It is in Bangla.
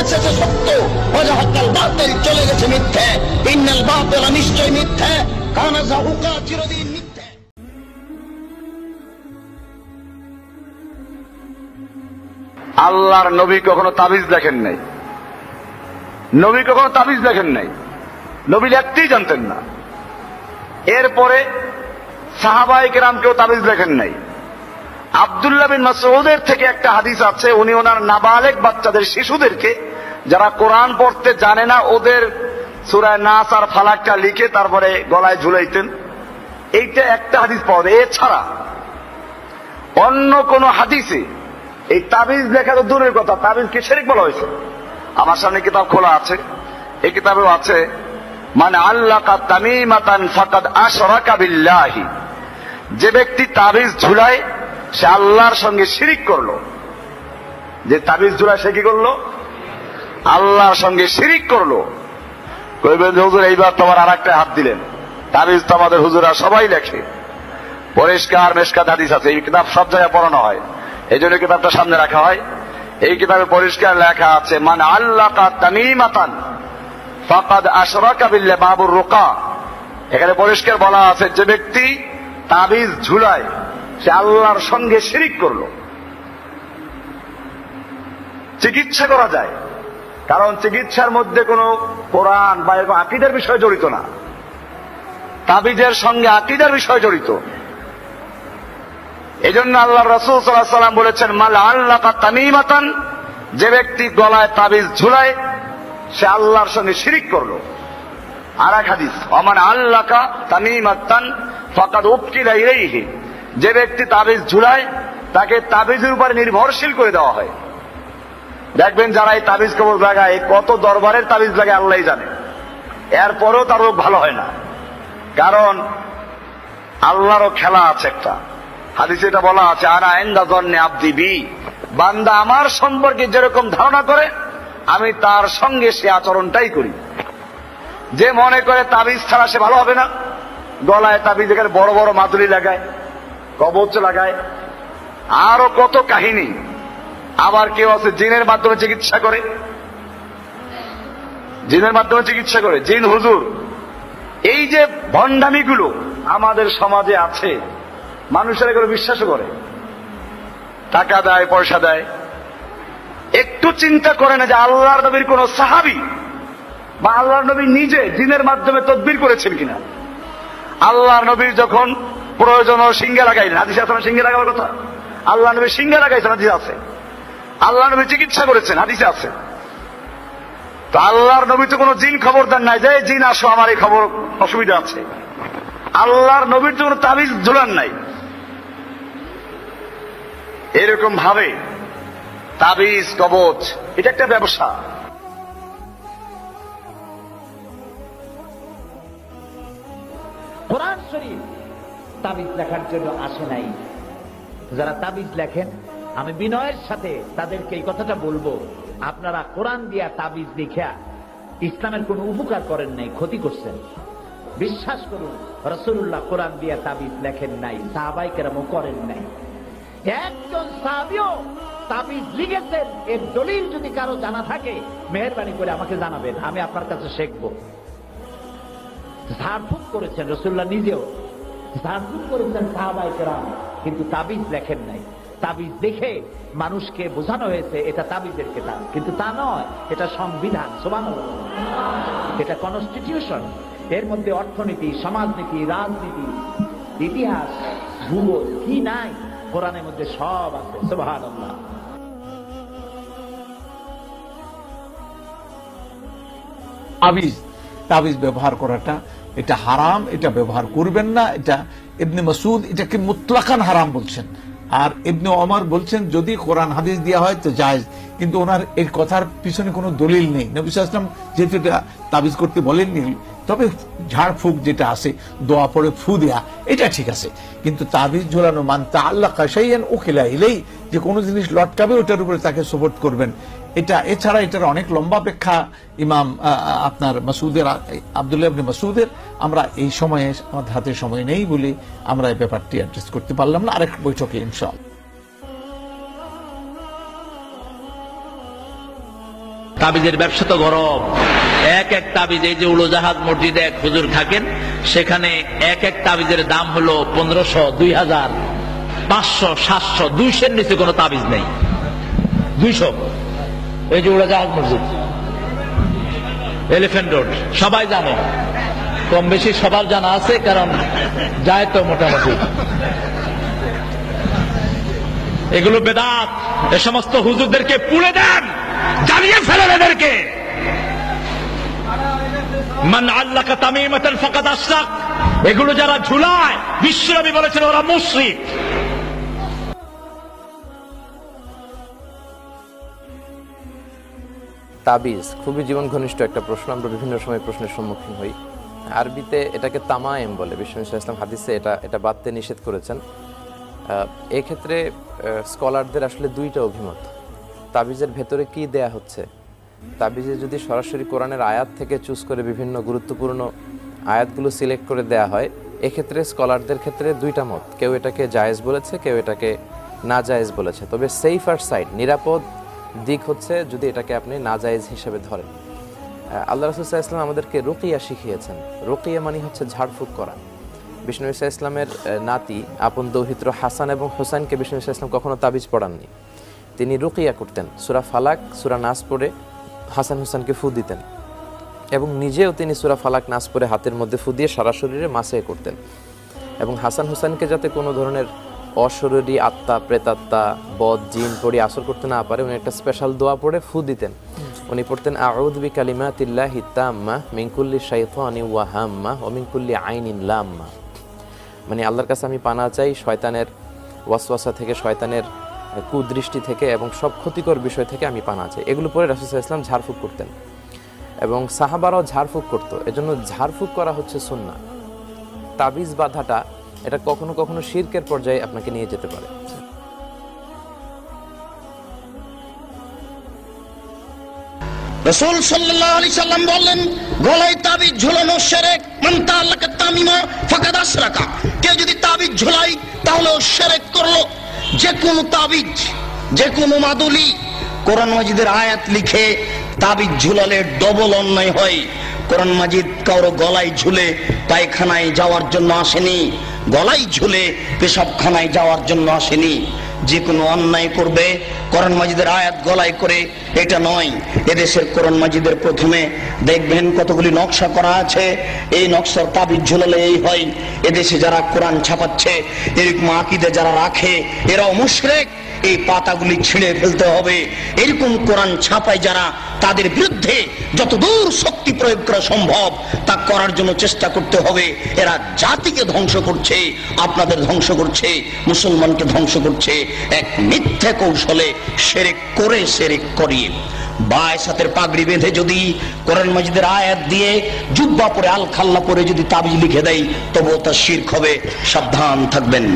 এসেছে সত্য, ওয়াজাহাকাল বাতিল চলে গেছে মিথ্যে। ইন্নাল বাতিলা নিশ্চয় মিথ্যে, কানা যাহুকা চিরদিন মিথ্যে। আল্লাহর নবী কখনো তাবিজ লেখেন নাই, নবী কখনো তাবিজ লেখেন নাই, নবী লিখতেই জানতেন না। এরপরে সাহাবায়ে কেরাম কেউ তাবিজ লেখেন নাই। আব্দুল্লাহ বিন মাসউদের থেকে একটা হাদিস আছে, উনি ওনার নাবালেগ বাচ্চাদের, শিশুদেরকে যারা কোরআন পড়তে জানে না, ওদের সূরা নাস আর ফালাকটা লিখে তারপরে গলায় ঝুলাইতেন। এইটা একটা হাদিস পাওয়া যায়। এছাড়া অন্য কোন হাদিসে এই তাবিজ লেখা তো দূরের কথা, তাবিজকে শিরক বলা হয়েছে। আমার সামনে কিতাব খোলা আছে, এই কিতাবেও আছে, মানে আল্লাকা তামিমাতান ফাকাদ আশরাকা বিল্লাহি, যে ব্যক্তি তাবিজ ঝুলায় সে আল্লাহর সঙ্গে শিরিক করলো। যে তাবিজ ঝুলায় সে কি করলো? আল্লাহর সঙ্গে শিরিক করলো। কইবেন যে হুজুর এইবার তোমার আর একটা হাত দিলেন, তাবিজ তো আমাদের হুজুরা সবাই লেখে, পরিষ্কার মেশকাত হাদিস আছে, এই কিতাব সব জায়গায় পড়ানো হয়, এই জন্য কিতাবটা সামনে রাখা হয়। এই কিতাবে পরিষ্কার লেখা আছে, মানে আল্লাকা তামিমাতান ফাকাদ আশরাকা বিল্লাহ, বাবুর রুকা। এখানে পরিষ্কার বলা আছে, যে ব্যক্তি তাবিজ ঝুলায় সে আল্লাহর সঙ্গে শিরিক করলো। চিকিৎসা করা যায়, কারণ চিকিৎসার মধ্যে কোনো কোরআন বা এরকম আকীদার বিষয় জড়িত না, তাবিজের সঙ্গে আকীদার বিষয় জড়িত। এই জন্য আল্লাহ রাসূল সাল্লাল্লাহু আলাইহি ওয়াসাল্লাম বলেছেন, মাল আল্লাকা তামিমাতান, যে ব্যক্তি গলায় তাবিজ ঝুলায় সে আল্লাহর সঙ্গে শিরিক করলো। আর এক হাদিস, ওমান আল্লাকা তামিমাতান ফাকাদ উকিলা ইলাইহি, যে ব্যক্তি তাবিজ ঝুলায় তাকে তাবিজের উপরে নির্ভরশীল করে দেওয়া হয়। দেখবেন যারা এই তাবিজ কবর লাগায়, কত দরবারের তাবিজ লাগায় আল্লাহই জানে, এরপরেও তার রোগ ভালো হয় না। কারণ আল্লাহরও খেলা আছে একটা। হাদিসে এটা বলা আছে, আনা ইনদা যন্নি আবদি বি, বান্দা আমার সম্পর্কে যেরকম ধারণা করে আমি তার সঙ্গে সে আচরণটাই করি। যে মনে করে তাবিজ ছাড়া সে ভালো হবে না, গলায় তাবিজ, এখানে বড় বড় মাদুলি লাগায়, কবচ লাগায়, আরো কত কাহিনী। আবার কেউ আছে জিনের মাধ্যমে চিকিৎসা করে, জিনের মাধ্যমে চিকিৎসা করে, জিন হুজুর। এই যে ভণ্ডামিগুলো আমাদের সমাজে আছে, মানুষের এগুলো বিশ্বাস করে, টাকা দেয়, পয়সা দেয়। একটু চিন্তা করে না যে আল্লাহর নবীর কোন সাহাবী বা আল্লাহর নবী নিজে জিনের মাধ্যমে তদবির করেছেন কিনা। আল্লাহর নবীর যখন প্রয়োজন সিংহে লাগাইলেন, হাদিসে আছে না সিংহে লাগাবার কথা, আল্লাহ নবী সিংহে লাগাইছেন, হাদিসে আছে। আল্লাহ নবী চিকিৎসা করেছেন, হাদিসে আছে। তো আল্লাহর নবী তো কোনো জিন খবর দেন নাই যে জিন আসো আমার এই খবর অসুবিধা আছে। আল্লাহর নবীর তো কোনো তাবিজ ঝুলান নাই। এরকম ভাবে তাবিজ কবচ এটা একটা ব্যবসা। কোরআন শরীফ তাবিজ লেখার জন্য আসে নাই। যারা তাবিজ লেখেন, আমি বিনয়ের সাথে তাদেরকে এই কথাটা বলবো, আপনারা কোরআন দিয়া তাবিজ লিখা ইসলামের কোন উপকার করেন নাই, ক্ষতি করছেন। বিশ্বাস করুন, রাসূলুল্লাহ কোরআন দিয়া তাবিজ লেখেন নাই, সাহাবায়ে কেরামও করেন নাই। একজন সাহাবীও তাবিজ লিখেছেন এর দলিল যদি কারো জানা থাকে, মেহেরবানি করে আমাকে জানাবেন, আমি আপনার কাছে শিখবো। ঝাড়ফুঁক করেছেন রাসূলুল্লাহ নিজেও, ঝাড়ফুঁক করেছেন সাহাবায়ে কেরাম, কিন্তু তাবিজ লেখেন নাই। তাবিজ দেখে মানুষকে বোঝানো হয়েছে এটা তাবিজের কিতাব, কিন্তু তা নয়, এটা সংবিধান, সুবহানাল্লাহ, এটা কনস্টিটিউশন। এর মধ্যে অর্থনীতি, সমাজনীতি, রাজনীতি, ইতিহাস, ভূগোল কি নাই, কোরআনের মধ্যে সব আছে, সুবহানাল্লাহ। তাবিজ ব্যবহার করাটা এটা হারাম, এটা ব্যবহার করবেন না। এটা ইবনে মাসউদ এটাকে মুতলাকান হারাম বলছেন, আর ইবনে ওমর বলছেন যদি কোরআন হাদিস দেওয়া হয় তো জায়েজ, কিন্তু ওনার এই কথার পিছনে কোনো দলিল নেই। নবী সাল্লাল্লাহু আলাইহি ওয়াসাল্লাম যেহেতু এটা তাবিজ করতে বলেননি, তবে ঝাড়ফুঁক যেটা আছে, দোয়া পড়ে ফু দেয়া, এটা ঠিক আছে। কিন্তু তাবিজ ঝোলানো, মান তাআল্লাকা শাইআন উকিলা ইলাইহি, যে কোনো জিনিস লটকাবে ওটার উপরে তাকে সাপোর্ট করবেন, এটা এছাড়া এটার অনেক লম্বা ব্যাখ্যা ইমাম আপনার মাসউদের, আব্দুল্লাহ ইবনে মাসউদের। আমরা এই সময়ে আমাদের হাতে সময় নেই বলে আমরা এই ব্যাপারটি অ্যাড্রেস করতে পারলাম না, আরেক বৈঠকে ইনশাআল্লাহ। তাবিজের ব্যবসা তো গরম। এক এক তাবিজ, এই যে উড়োজাহাজ মসজিদে এক হুজুর থাকেন, সেখানে এক এক তাবিজের দাম হলো 1500, 2000, 500, 700, 200-এর নিচে কোনো তাবিজ নেই। 200, এই যে উড়োজাহাজ মসজিদ, এলিফ্যান্ট রোড, সবাই জানে, কম বেশি সবার জানা আছে, কারণ যায় তো মোটামুটি। এগুলো বেদাত। এ সমস্ত হুজুরদেরকে পুড়ে দেন, জ্বালিয়ে ফেলেন এদেরকে। মান আল্লাকা তামিমাতান ফাকাদ আশরাক, এগুলো যারা ঝুলায়, বিশ্বনবী বলেছেন ওরা মুশরিক। তাবিজ খুবই জীবন ঘনিষ্ঠ একটা প্রশ্ন। আমরা বিভিন্ন সময় প্রশ্নের সম্মুখীন হই। আরবিতে এটাকে তামায়েম বলে। বিশ্বনবী সাল্লাল্লাহু আলাইহি ওয়াসাল্লাম হাদিসে এটা বাদতে নিষেধ করেছেন। এক্ষেত্রে স্কলারদের আসলে দুইটা অভিমত। তাবিজের ভেতরে কি দেয়া হচ্ছে, তাবিজে যদি সরাসরি কোরআনের আয়াত থেকে চুজ করে বিভিন্ন গুরুত্বপূর্ণ আয়াতগুলো সিলেক্ট করে দেয়া হয়, এক্ষেত্রে স্কলারদের ক্ষেত্রে দুইটা মত। কেউ এটাকে জায়েজ বলেছে, কেউ এটাকে না জায়েজ বলেছে। তবে সেফার সাইড, নিরাপদ দিক হচ্ছে যদি এটাকে আপনি না জায়েজ হিসেবে ধরেন। আল্লাহ রাসূল সাল্লাল্লাহু আলাইহি ওয়াসাল্লাম আমাদেরকে রুকিয়া শিখিয়েছেন। রুকিয়া মানে হচ্ছে ঝাড়ফুঁক করা। বিষ্ণু ইসা ইসলামের নাতি আপন দৌহিত্র হাসান এবং হোসেনকে বিষ্ণু ইসা ইসলাম কখনো তাবিজ পড়াননি। তিনি রুকিয়া করতেন, সূরা ফালাক, সূরা নাস পড়ে হাসান হোসেনকে ফু দিতেন, এবং নিজেও তিনি সূরা ফালাক, নাস পড়ে হাতের মধ্যে ফু দিয়ে সারা শরীরে মাসে করতেন। এবং হাসান হোসেনকে যাতে কোনো ধরনের অশরীরী আত্মা, প্রেতাত্মা, বদ, জিন পড়ে আসর করতে না পারে, উনি একটা স্পেশাল দোয়া পড়ে ফু দিতেন। উনি পড়তেন আউযু বিকালিমাতিল্লাহি তাম্মা মিন কুল্লি শাইতানিন ওয়া হাম্মা ওয়া মিন কুল্লি আইনিন লাম্মা। মানে আল্লাহর কাছে আমি পানা চাই শয়তানের ওয়াসওয়াসা থেকে, শয়তানের কুদৃষ্টি থেকে, এবং সব ক্ষতিকর বিষয় থেকে আমি পানা চাই। এগুলো পরে রাসূল সাল্লাল্লাহু আলাইহি ওয়াসাল্লাম ঝাড়ফুঁক করতেন এবং সাহাবারাও ঝাড়ফুঁক করতো। এজন্য ঝাড়ফুঁক করা হচ্ছে সুন্নাহ। তাবিজ বাঁধাটা এটা কখনো কখনো শিরকের পর্যায়ে আপনাকে নিয়ে যেতে পারে। রাসূল সাল্লাল্লাহু আলাইহি সাল্লাম বললেন, গলায় তাবিজ ঝুলানো শিরক। মান তাআল্লাকা তামিমা ফাকাদ আশরাকা, কেউ যদি তাবিজ ঝুলায় তাহলে ও শিরক করলো। যে কোনো তাবিজ, যে কোনো মাদুলি, কোরআন মাজিদের আয়াত লিখে তাবিজ ঝুলালে ডবল অন্যায় হয়। কোরআন মাজিদ কারো গলায় ঝুলে পায়খানায় যাওয়ার জন্য আসেনি, গলায় ঝুলে পেশাবখানায় যাওয়ার জন্য আসেনি। যে কোনো অন্যায় করবে কোরআন মাজিদের আয়াত গলায় করে, এটা নয়। এদেশের কোরআন মাজিদের প্রথমে দেখবেন কতগুলি নকশা করা আছে, এই নকশার তাবিজ ঝুলালে এই হয়। এদেশে যারা কোরআন ছাপাচ্ছে, এরকম আকীদা যারা রাখে, এরাও মুশরিক। এই পাতাগুলি ছিঁড়ে ফেলতে হবে। এরকম কোরআন ছাপায় যারা, তাদের বিরুদ্ধে যতদূর শক্তি প্রয়োগ করা সম্ভব তা করার জন্য চেষ্টা করতে হবে। এরা জাতিকে ধ্বংস করছে, আপনাদের ধ্বংস করছে, মুসলমানকে ধ্বংস করছে এক মিথ্যা কৌশলে, শিরক করে, শিরক করিয়ে। বায় সাথের পাগড়ি বেঁধে যদি কোরআন মাজিদের আয়াত দিয়ে জুব্বা পরে, আল খাল্লা পরে যদি তাবিজ লিখে দেয়, তবুও তা শিরক হবে। সাবধান থাকবেন।